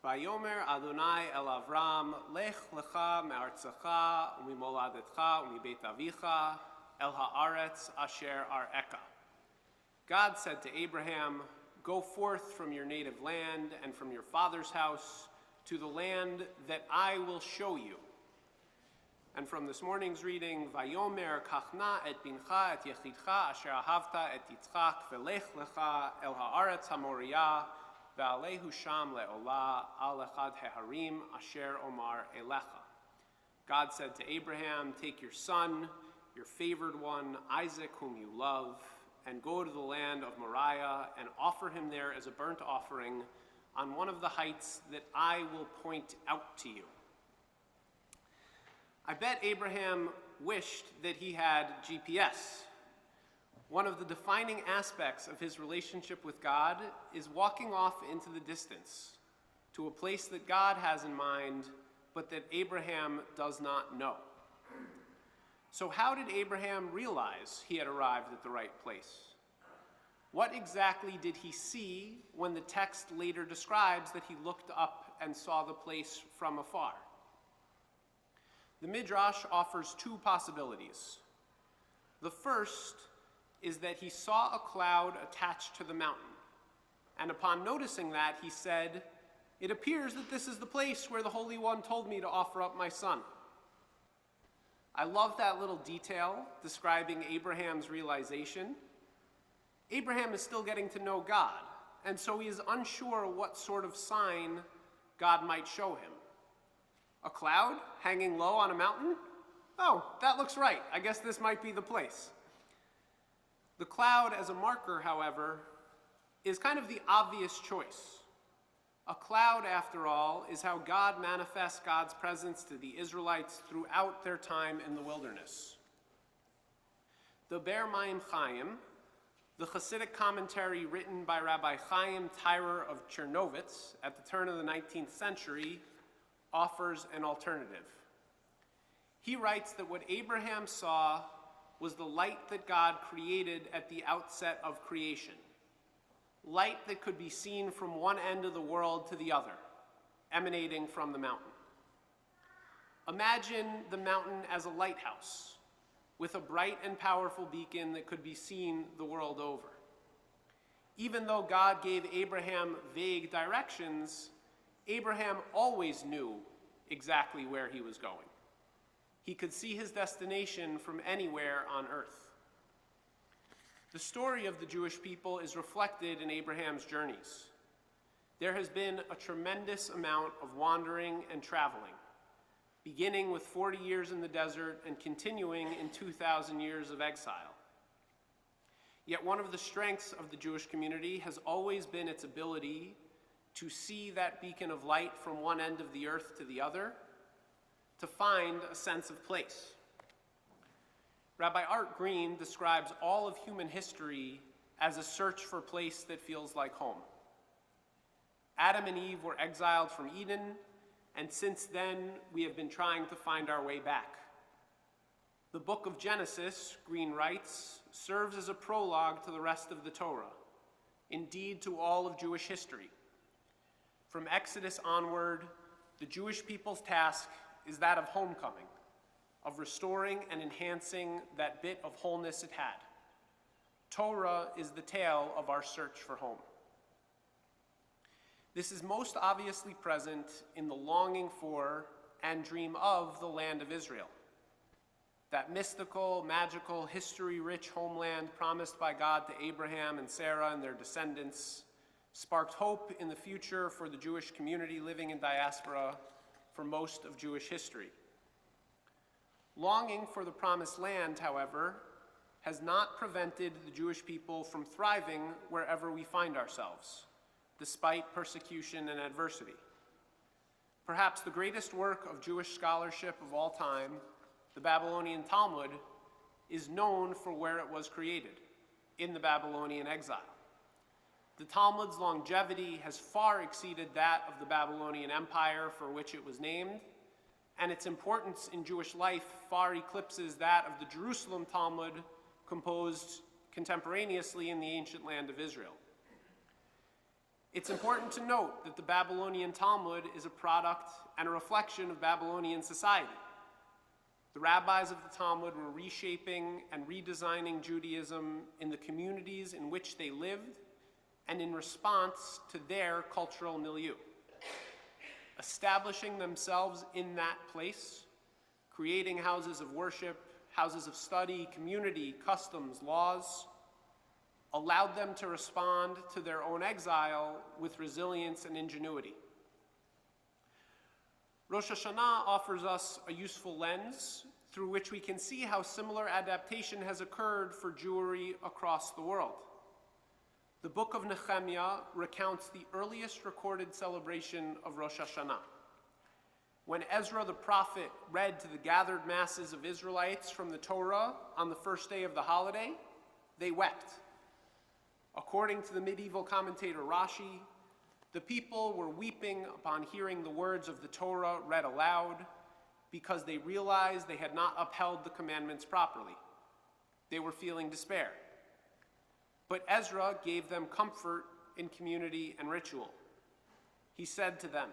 Vayomer Adonai el Avram, Lech lecha me'artzecha u'mimoladetcha u'mibeit avicha el haaretz asher ar'eka. God said to Abraham, "Go forth from your native land and from your father's house to the land that I will show you." And from this morning's reading, Vayomer kachna et bincha et yechidcha asher ahavta et Yitzchak velech lecha el haaretz hamoriyah ve'alehu sham le'olah al echad heharim asher omar elecha. God said to Abraham, "Take your son, your favored one, Isaac, whom you love, and go to the land of Moriah and offer him there as a burnt offering on one of the heights that I will point out to you." I bet Abraham wished that he had GPS. One of the defining aspects of his relationship with God is walking off into the distance to a place that God has in mind, but that Abraham does not know. So how did Abraham realize he had arrived at the right place? What exactly did he see when the text later describes that he looked up and saw the place from afar? The Midrash offers two possibilities. The first is that he saw a cloud attached to the mountain, and upon noticing that, he said, "It appears that this is the place where the Holy One told me to offer up my son." I love that little detail describing Abraham's realization. Abraham is still getting to know God, and so he is unsure what sort of sign God might show him. A cloud hanging low on a mountain? Oh, that looks right. I guess this might be the place. The cloud as a marker, however, is kind of the obvious choice. A cloud, after all, is how God manifests God's presence to the Israelites throughout their time in the wilderness. The Ber Mayim Chaim, the Hasidic commentary written by Rabbi Chaim Tyrer of Chernovitz at the turn of the 19th century, offers an alternative. He writes that what Abraham saw was the light that God created at the outset of creation. Light that could be seen from one end of the world to the other, emanating from the mountain. Imagine the mountain as a lighthouse, with a bright and powerful beacon that could be seen the world over. Even though God gave Abraham vague directions, Abraham always knew exactly where he was going. He could see his destination from anywhere on earth. The story of the Jewish people is reflected in Abraham's journeys. There has been a tremendous amount of wandering and traveling, beginning with 40 years in the desert and continuing in 2,000 years of exile. Yet one of the strengths of the Jewish community has always been its ability to see that beacon of light from one end of the earth to the other, to find a sense of place. Rabbi Art Green describes all of human history as a search for a place that feels like home. Adam and Eve were exiled from Eden, and since then, we have been trying to find our way back. The book of Genesis, Green writes, serves as a prologue to the rest of the Torah, indeed to all of Jewish history. From Exodus onward, the Jewish people's task is that of homecoming, of restoring and enhancing that bit of wholeness it had. Torah is the tale of our search for home. This is most obviously present in the longing for and dream of the land of Israel, that mystical, magical, history-rich homeland promised by God to Abraham and Sarah and their descendants, sparked hope in the future for the Jewish community living in diaspora for most of Jewish history. Longing for the promised land, however, has not prevented the Jewish people from thriving wherever we find ourselves, despite persecution and adversity. Perhaps the greatest work of Jewish scholarship of all time, the Babylonian Talmud, is known for where it was created, in the Babylonian exile. The Talmud's longevity has far exceeded that of the Babylonian Empire for which it was named, and its importance in Jewish life far eclipses that of the Jerusalem Talmud, composed contemporaneously in the ancient land of Israel. It's important to note that the Babylonian Talmud is a product and a reflection of Babylonian society. The rabbis of the Talmud were reshaping and redesigning Judaism in the communities in which they lived and in response to their cultural milieu. Establishing themselves in that place, creating houses of worship, houses of study, community, customs, laws, allowed them to respond to their own exile with resilience and ingenuity. Rosh Hashanah offers us a useful lens through which we can see how similar adaptation has occurred for Jewry across the world. The book of Nehemiah recounts the earliest recorded celebration of Rosh Hashanah. When Ezra the prophet read to the gathered masses of Israelites from the Torah on the first day of the holiday, they wept. According to the medieval commentator Rashi, the people were weeping upon hearing the words of the Torah read aloud because they realized they had not upheld the commandments properly. They were feeling despair. But Ezra gave them comfort in community and ritual. He said to them,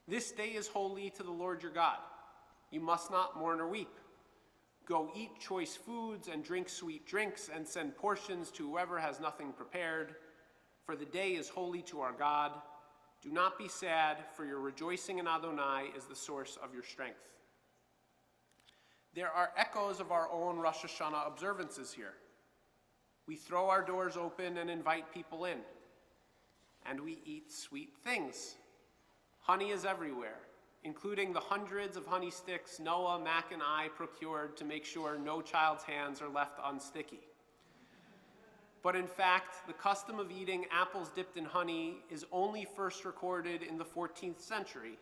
"This day is holy to the Lord your God. You must not mourn or weep. Go eat choice foods and drink sweet drinks and send portions to whoever has nothing prepared, for the day is holy to our God. Do not be sad, for your rejoicing in Adonai is the source of your strength." There are echoes of our own Rosh Hashanah observances here. We throw our doors open and invite people in, and we eat sweet things. Honey is everywhere, including the hundreds of honey sticks Noah, Mac, and I procured to make sure no child's hands are left unsticky. But in fact, the custom of eating apples dipped in honey is only first recorded in the 14th century,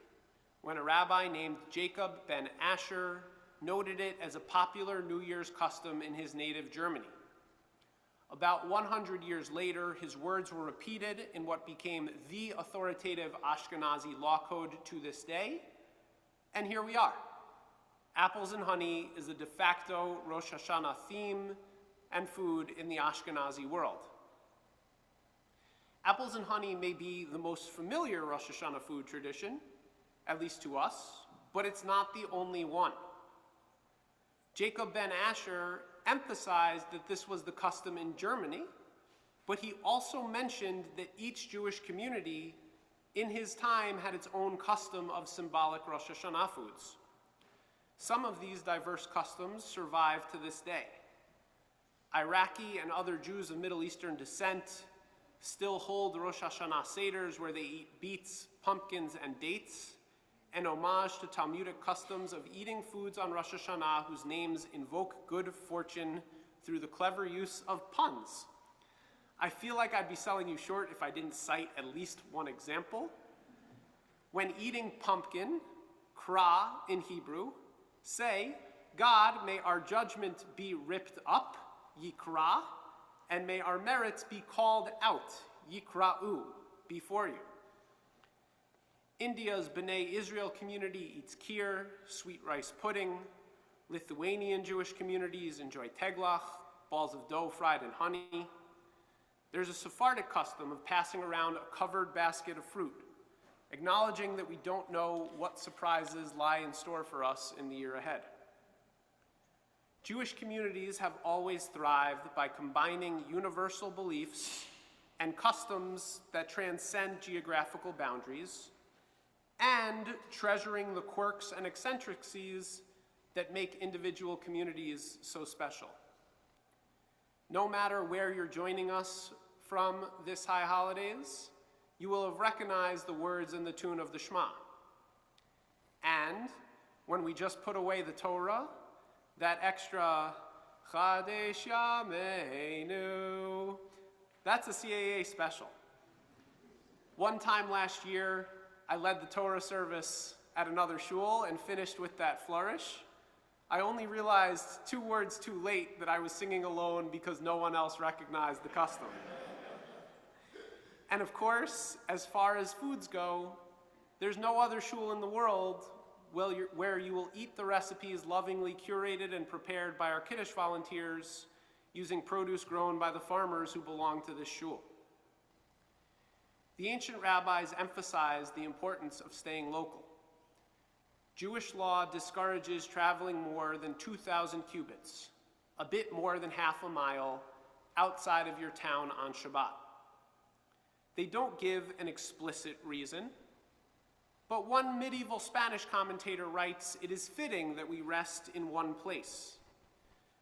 when a rabbi named Jacob ben Asher noted it as a popular New Year's custom in his native Germany. About 100 years later, his words were repeated in what became the authoritative Ashkenazi law code to this day, and here we are. Apples and honey is the de facto Rosh Hashanah theme and food in the Ashkenazi world. Apples and honey may be the most familiar Rosh Hashanah food tradition, at least to us, but it's not the only one. Jacob ben Asher emphasized that this was the custom in Germany, but he also mentioned that each Jewish community in his time had its own custom of symbolic Rosh Hashanah foods. Some of these diverse customs survive to this day. Iraqi and other Jews of Middle Eastern descent still hold Rosh Hashanah Seders where they eat beets, pumpkins, and dates, an homage to Talmudic customs of eating foods on Rosh Hashanah whose names invoke good fortune through the clever use of puns. I feel like I'd be selling you short if I didn't cite at least one example. When eating pumpkin, kra in Hebrew, say, "God, may our judgment be ripped up, yikra, and may our merits be called out, yikra'u, before you." India's B'nai Israel community eats kheer, sweet rice pudding. Lithuanian Jewish communities enjoy teglach, balls of dough fried in honey. There's a Sephardic custom of passing around a covered basket of fruit, acknowledging that we don't know what surprises lie in store for us in the year ahead. Jewish communities have always thrived by combining universal beliefs and customs that transcend geographical boundaries, and treasuring the quirks and eccentricities that make individual communities so special. No matter where you're joining us from this high holidays, you will have recognized the words and the tune of the Shema. And when we just put away the Torah, that extra Chadesh Yameinu, that's a CAA special. One time last year, I led the Torah service at another shul and finished with that flourish. I only realized 2 words too late that I was singing alone because no one else recognized the custom. And of course, as far as foods go, there's no other shul in the world where you will eat the recipes lovingly curated and prepared by our Kiddush volunteers using produce grown by the farmers who belong to this shul. The ancient rabbis emphasized the importance of staying local. Jewish law discourages traveling more than 2,000 cubits, a bit more than half a mile, outside of your town on Shabbat. They don't give an explicit reason, but one medieval Spanish commentator writes, "It is fitting that we rest in one place,"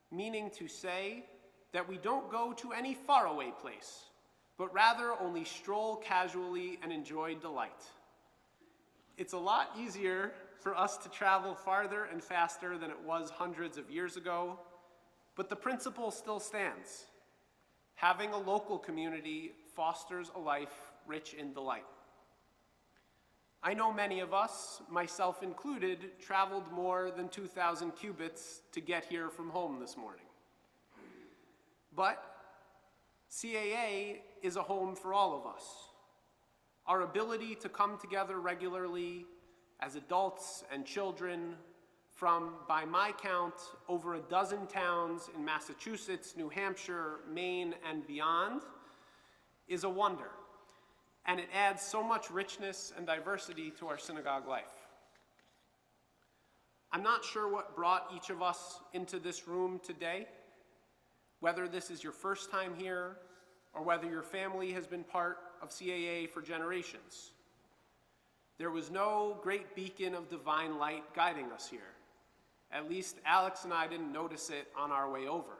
meaning to say that we don't go to any faraway place, but rather only stroll casually and enjoy delight. It's a lot easier for us to travel farther and faster than it was hundreds of years ago, but the principle still stands. Having a local community fosters a life rich in delight. I know many of us, myself included, traveled more than 2,000 cubits to get here from home this morning. But CAA is a home for all of us. Our ability to come together regularly as adults and children from, by my count, over a dozen towns in Massachusetts, New Hampshire, Maine, and beyond, is a wonder, and it adds so much richness and diversity to our synagogue life. I'm not sure what brought each of us into this room today, whether this is your first time here or whether your family has been part of CAA for generations. There was no great beacon of divine light guiding us here. At least Alex and I didn't notice it on our way over.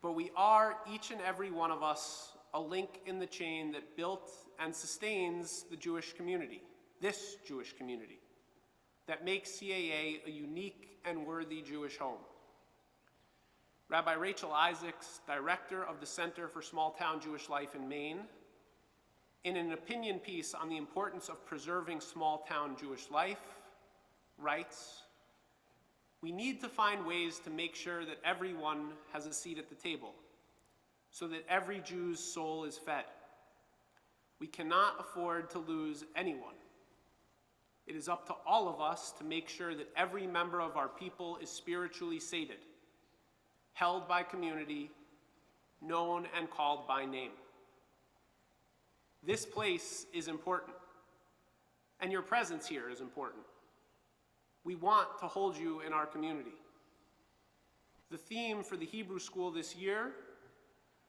But we are, each and every one of us, a link in the chain that built and sustains the Jewish community, this Jewish community, that makes CAA a unique and worthy Jewish home. Rabbi Rachel Isaacs, director of the Center for Small-Town Jewish Life in Maine, in an opinion piece on the importance of preserving small-town Jewish life, writes, "We need to find ways to make sure that everyone has a seat at the table, so that every Jew's soul is fed. We cannot afford to lose anyone. It is up to all of us to make sure that every member of our people is spiritually sated, held by community, known and called by name. This place is important, and your presence here is important. We want to hold you in our community. The theme for the Hebrew school this year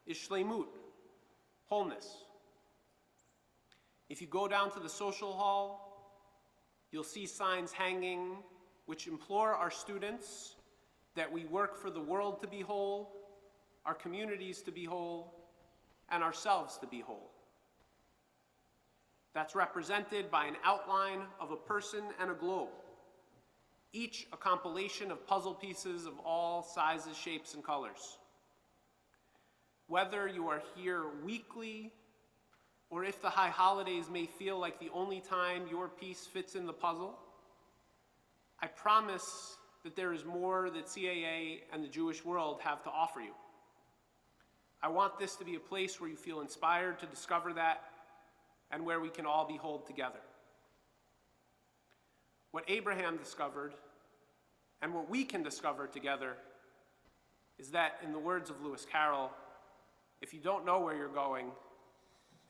is Shleimut, wholeness. If you go down to the social hall, you'll see signs hanging which implore our students that we work for the world to be whole, our communities to be whole, and ourselves to be whole. That's represented by an outline of a person and a globe, each a compilation of puzzle pieces of all sizes, shapes, and colors. Whether you are here weekly, or if the high holidays may feel like the only time your piece fits in the puzzle, I promise that there is more that CAA and the Jewish world have to offer you. I want this to be a place where you feel inspired to discover that and where we can all be whole together. What Abraham discovered and what we can discover together is that, in the words of Lewis Carroll, if you don't know where you're going,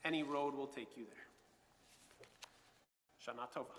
any road will take you there. Shana Tova.